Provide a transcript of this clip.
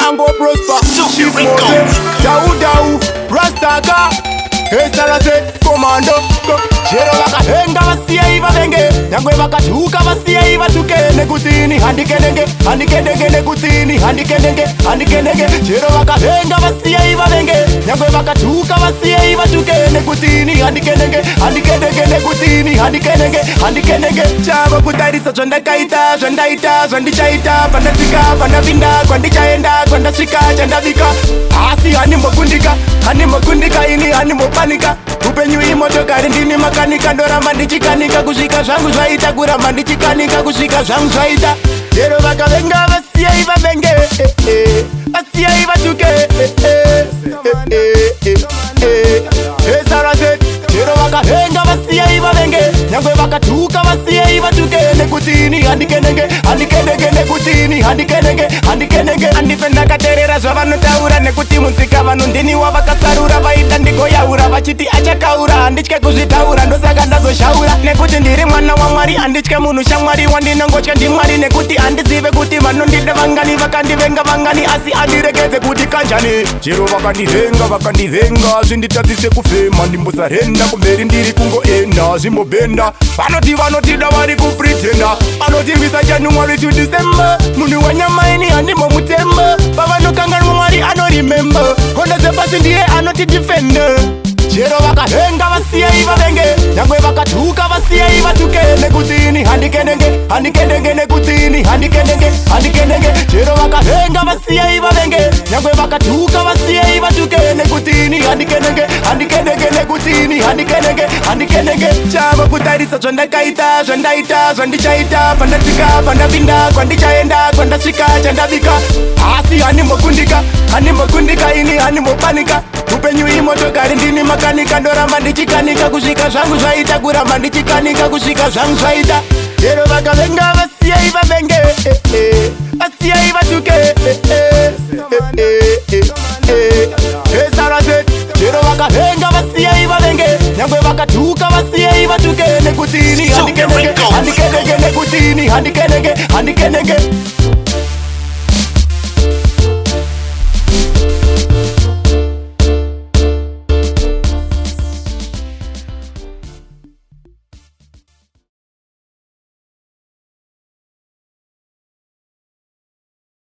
and go prosper. Chief Moses, Dau, Rastaka, Estarase, Commando, Chero Wakahenga Vasia Iva Venge, Nangwe Wakatuka Vasia Iva Tuke, Negutini, Handikenenge, Negutini, Handikenenge, Chero Wakahenga Vasia Iva Venge, Nangwe Wakatuka Vasia Iva Tuke, Negutini, Handikenenge, Negutini, Handikenenge, Chava Kutarisa, Jandakaita, Jandichaita, Pandatika, Pandavinda, Kwandichaenda, Kwandashika, Jandavika, Asi Animo Kundika, ini Animo Panika, upenyu imotokari ndini makanika, ndoramba ndichikanika kusvika zvangu zvaita, kuramba ndichikanika kusvika zvangu zvaita. Chero vakavenga vasiya iva venge, vasiya iva tuke, esarase. Chero vakavenga vasiya iva venge, nyangwe vakatuka vasiya iva tuke, nekutini handikenenge, nekutini handikenenge. Andife ndakateerera zvavanotaura, nekuti musika vanhu ndini wavakasarura, vaita ndigoyaura vachiti achakaura, handitye kuzvitaura, ndosaka ndazoshaura, nekuti ndiri mwana waMwari, handitye munhu shamwari, wandinongotya ndiMwari, nekuti handizive kuti vanondida vangani, vakandivenga vangani, asi andiregedze kuti kanjani. Chero vakandivenga zvinditadzise kufema, ndimbosarenda kumberi ndiri kungoenda zvimbobhenda. Vanotida vari kupritenda, vanotivisa January to December, munhu wanyama ini handimbomutemba, pavanokanganwa Mwari anorimemba, honda dzepasi ndiye anotidifenda. Chero vakahenga vasiya iva venge, nyangwe vakatuka vasiya iva tuke, nekutini handikenenge, nekutini handikenenge. Chero vakahenga vasiya iva venge, nyangwe vakatuka vasiya iva tuke, nekutini handikenenge, nekutini handikenenge. Chava kutarisa zvandakaita, zvandichaita, pandatsika, pandavinda, kwandichaenda, kwandasvika, chandavika, asi handimbokundika, ini handimbopanika, upenyu imotokari ndini makanika, ndoramba ndichikanika kusvika zvangu zvaita, kuramba ndichikanika kusvika zvangu zvaita. Chero vakavenga vasiya iva venge, vasiya iva tuke, esarase. Chero vakavenga vasiya iva venge, nyangwe vakatuka vasiya iva tuke, nekutini handikenenge, nekutini handikenenge.